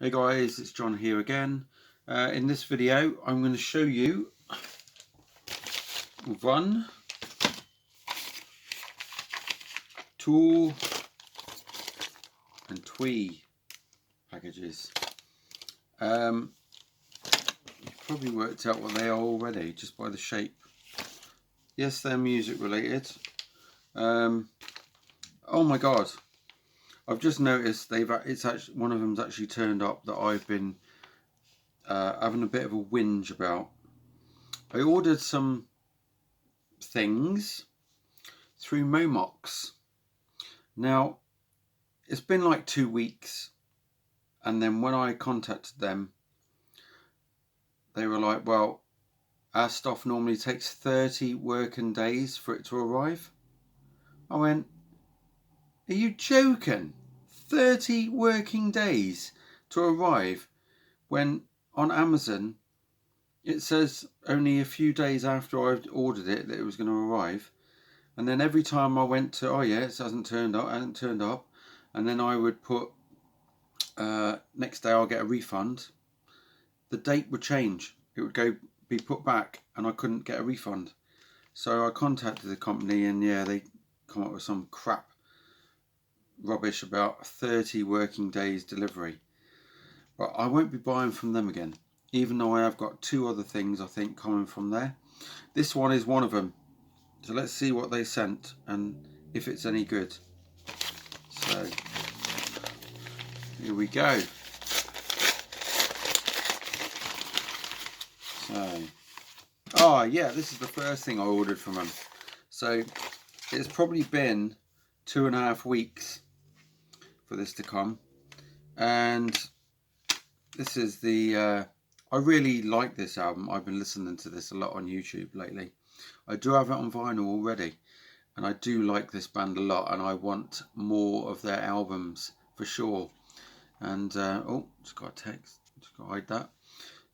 Hey guys, it's John here again. In this video I'm going to show you one, two and three packages. You've probably worked out what they are already just by the shape. Yes, they're music related. Oh my god, I've just noticed one of them's actually turned up that I've been having a bit of a whinge about. I ordered some things through Momox. Now it's been like 2 weeks, and then when I contacted them they were like, well, our stuff normally takes 30 working days for it to arrive. I went, are you joking? 30 working days to arrive, when on Amazon it says only a few days after I've ordered it that it was going to arrive. And then every time I went to, oh yeah, it hasn't turned up, and then I would put next day I'll get a refund, the date would change. It would be put back and I couldn't get a refund. So I contacted the company, and yeah, they come up with some crap rubbish about 30 working days delivery. But I won't be buying from them again, even though I have got 2 other things I think coming from there. This one is one of them. So let's see what they sent and if it's any good. So here we go. So, oh yeah, this is the first thing I ordered from them. So it's probably been 2.5 weeks for this to come, and this is the I really like this album. I've been listening to this a lot on YouTube lately. I do have it on vinyl already, and I do like this band a lot, and I want more of their albums for sure. And oh, just got a text, just got to hide that.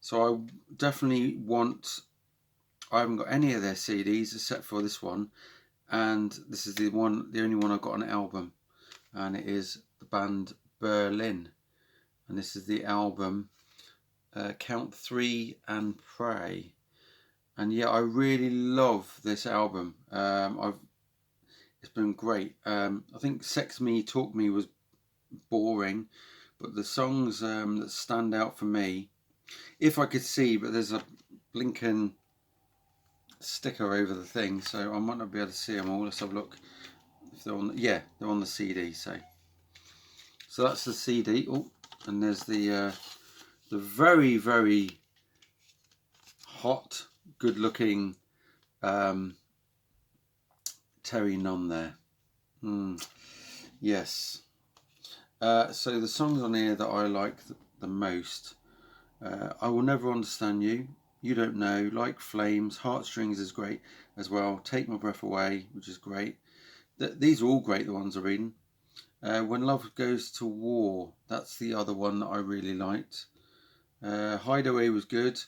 So I definitely want, I haven't got any of their CDs except for this one, and this is the only one I've got on album, and it is the band Berlin, and this is the album Count 3 and Pray. And yeah, I really love this album. It's been great. I think Sex Me Talk Me was boring, but the songs that stand out for me, if I could see, but there's a blinking sticker over the thing, so I might not be able to see them all. Let's have a look. If they're on, yeah, they're on the CD. So that's the CD. Oh, and there's the very, very hot, good-looking Terry Nunn there. Yes. So the songs on here that I like the most, I Will Never Understand You, You Don't Know, Like Flames, Heartstrings is great as well, Take My Breath Away, which is great. These are all great, the ones I'm reading. When Love Goes to War, that's the other one that I really liked. Hideaway was good.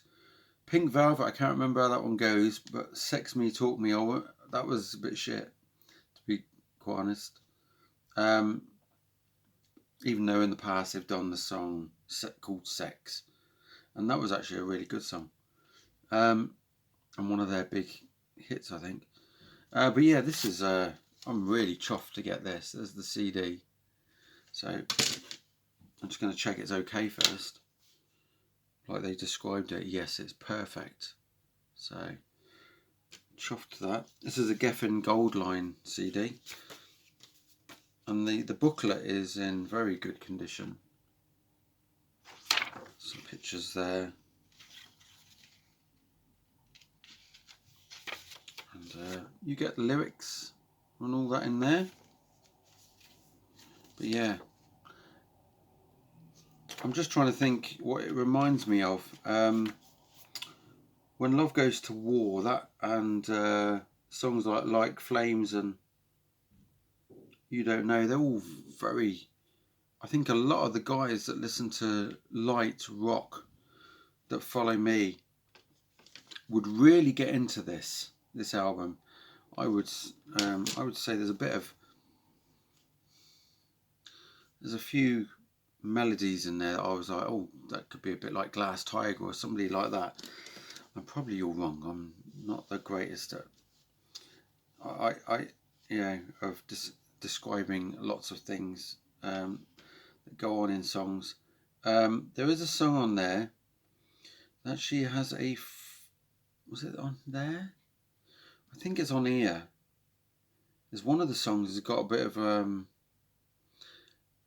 Pink Velvet, I can't remember how that one goes, but Sex Me Talk Me, that was a bit shit, to be quite honest. Even though in the past they've done the song called Sex, and that was actually a really good song, and one of their big hits, I think. But yeah, this is I'm really chuffed to get this. There's the CD. So I'm just going to check it's okay first, like they described it. Yes, it's perfect. So chuffed to that. This is a Geffen Goldline CD, and the booklet is in very good condition. Some pictures there, and you get the lyrics and all that in there. But yeah, I'm just trying to think what it reminds me of. When Love Goes to War, that, and songs like Flames and You Don't Know, they're all very, I think a lot of the guys that listen to light rock that follow me would really get into this album. I would say there's a few melodies in there. I was like, oh, that could be a bit like Glass Tiger or somebody like that. I'm probably all wrong. I'm not the greatest at of describing lots of things that go on in songs. There is a song on there that she has was it on there? I think it's on here. There's one of the songs has got a bit of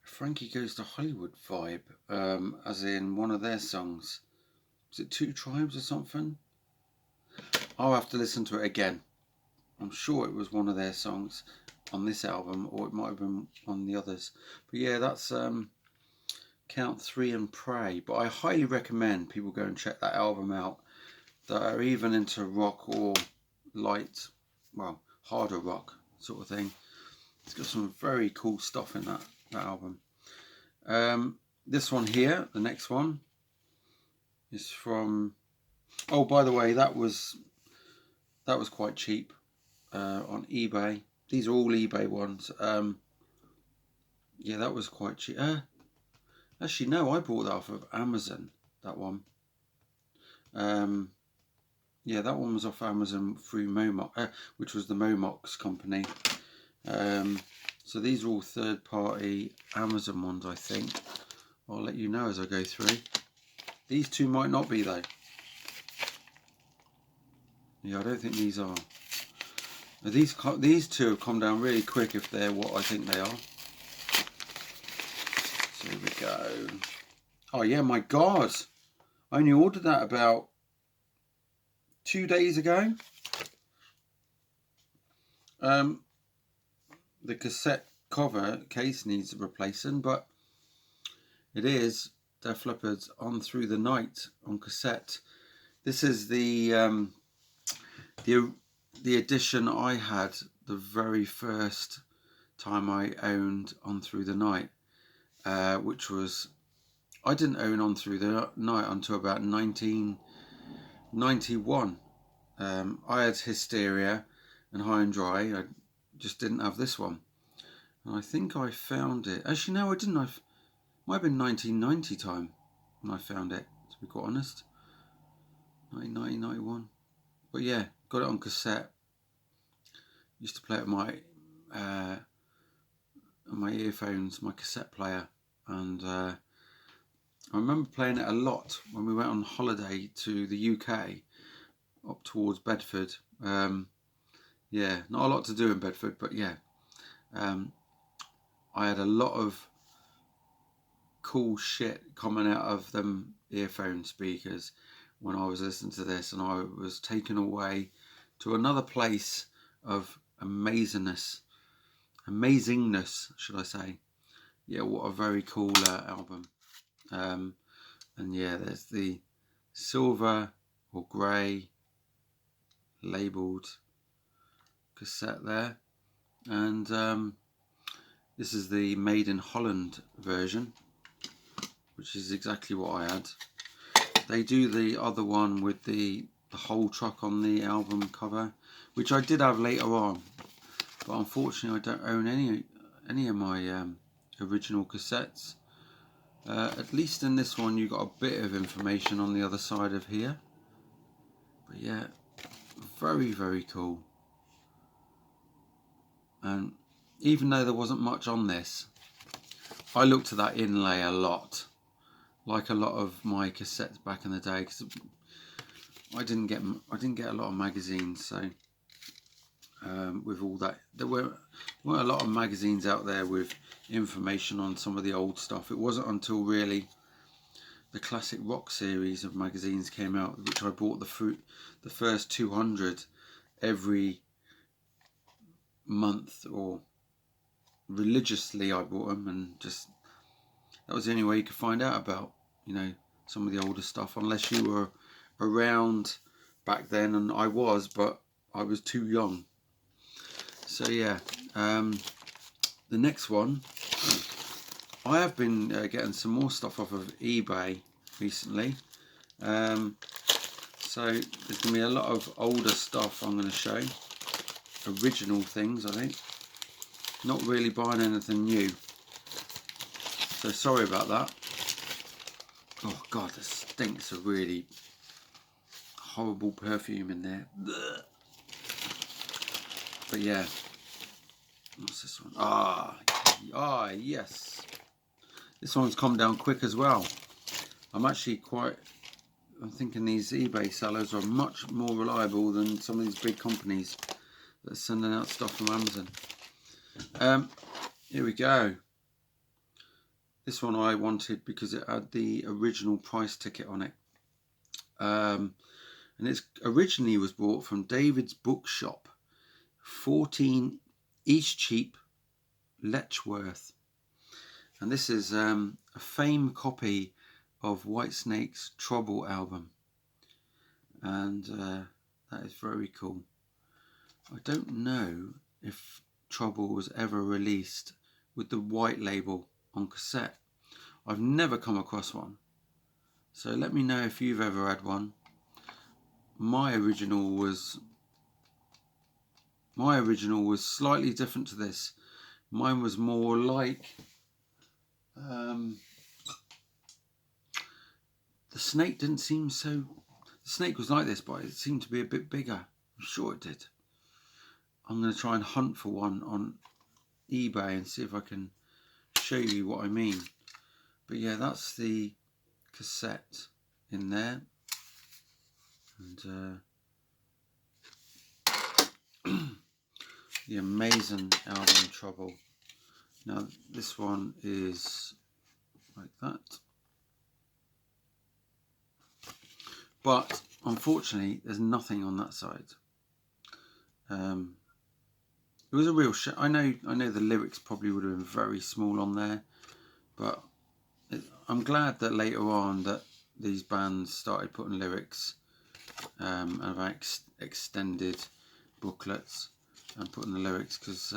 Frankie Goes to Hollywood vibe, as in one of their songs. Was it Two Tribes or something? I'll have to listen to it again. I'm sure it was one of their songs on this album, or it might have been on the others. But yeah, that's Count 3 and Pray. But I highly recommend people go and check that album out that are even into rock or light, well, harder rock sort of thing. It's got some very cool stuff in that album. This one here, the next one, is from, oh, by the way, that was quite cheap on eBay. These are all eBay ones. Yeah, that was quite cheap. Actually, no, I bought that off of Amazon, that one. Yeah, that one was off Amazon through Momox, which was the Momox company. So these are all third-party Amazon ones, I think. I'll let you know as I go through. These two might not be, though. Yeah, I don't think these are. These two have come down really quick if they're what I think they are. So here we go. Oh yeah, my God. I only ordered that about 2 days ago. The cassette cover case needs replacing, but it is Def Leppard's On Through the Night on cassette. This is the edition I had the very first time I owned On Through the Night, which was, I didn't own On Through the Night until about 1991. I had Hysteria and High and Dry. I just didn't have this one. And I think I found it. Actually, no, I didn't. Might have been 1990 time when I found it, to be quite honest. 1990, 91. But yeah, got it on cassette. Used to play it with my earphones, my cassette player, and I remember playing it a lot when we went on holiday to the UK, up towards Bedford. Yeah, not a lot to do in Bedford, but yeah, I had a lot of cool shit coming out of them earphone speakers when I was listening to this, and I was taken away to another place of amazingness, should I say. Yeah, what a very cool album. And yeah, there's the silver or grey labelled cassette there, and this is the Made in Holland version, which is exactly what I had. They do the other one with the whole truck on the album cover, which I did have later on, but unfortunately I don't own any of my original cassettes. At least in this one you got a bit of information on the other side of here, but yeah, very, very cool. And even though there wasn't much on this, I looked at that inlay a lot, like a lot of my cassettes back in the day, because I didn't get a lot of magazines. So with all that, there weren't a lot of magazines out there with information on some of the old stuff. It wasn't until really the classic rock series of magazines came out, which I bought the first 200 every month, or religiously I bought them, and just that was the only way you could find out about, you know, some of the older stuff, unless you were around back then, and I was, but I was too young. So yeah, the next one, I have been getting some more stuff off of eBay recently. So there's going to be a lot of older stuff I'm going to show. Original things, I think. Not really buying anything new. So sorry about that. Oh God, the stinks of really horrible perfume in there. But yeah, what's this one? Ah, yes. This one's come down quick as well. I'm thinking these eBay sellers are much more reliable than some of these big companies that are sending out stuff from Amazon. Here we go. This one I wanted because it had the original price ticket on it. And it originally was bought from David's Bookshop, 14 Eastcheap, Letchworth. And this is a famed copy of Whitesnake's Trouble album. And that is very cool. I don't know if Trouble was ever released with the white label on cassette. I've never come across one. So let me know if you've ever had one. My original was slightly different to this. Mine was more like the snake didn't seem so. The snake was like this, but it seemed to be a bit bigger. I'm sure it did. I'm going to try and hunt for one on eBay and see if I can show you what I mean. But yeah, that's the cassette in there. And the amazing album Trouble. Now this one is like that. But unfortunately, there's nothing on that side. It was a real shame. I know the lyrics probably would have been very small on there, but I'm glad that later on that these bands started putting lyrics and have extended booklets and putting the lyrics, because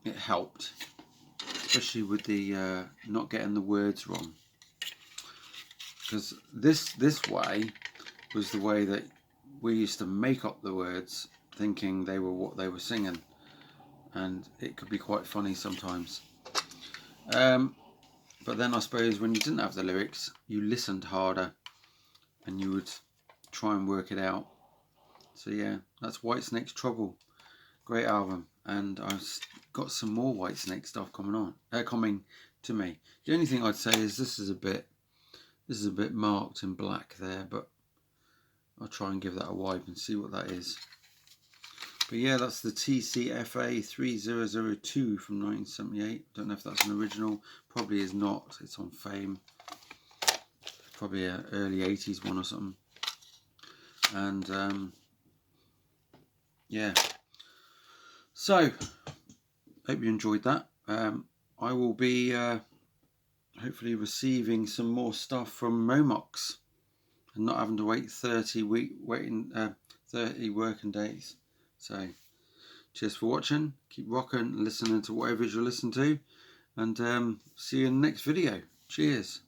it helped, especially with the not getting the words wrong. Because this way was the way that we used to make up the words, thinking they were what they were singing, and it could be quite funny sometimes. But then I suppose when you didn't have the lyrics, you listened harder and you would try and work it out. So yeah, that's Whitesnake's Trouble. Great album, and I've got some more Whitesnake stuff coming to me. The only thing I'd say is this is a bit marked in black there, but I'll try and give that a wipe and see what that is. But yeah, that's the TCFA 3002 from 1978. Don't know if that's an original. Probably is not. It's on Fame. Probably an early 80s one or something. And yeah. So, hope you enjoyed that. I will be hopefully receiving some more stuff from Momox and not having to wait 30 working days. So, cheers for watching. Keep rocking and listening to whatever you're listening to. And see you in the next video. Cheers.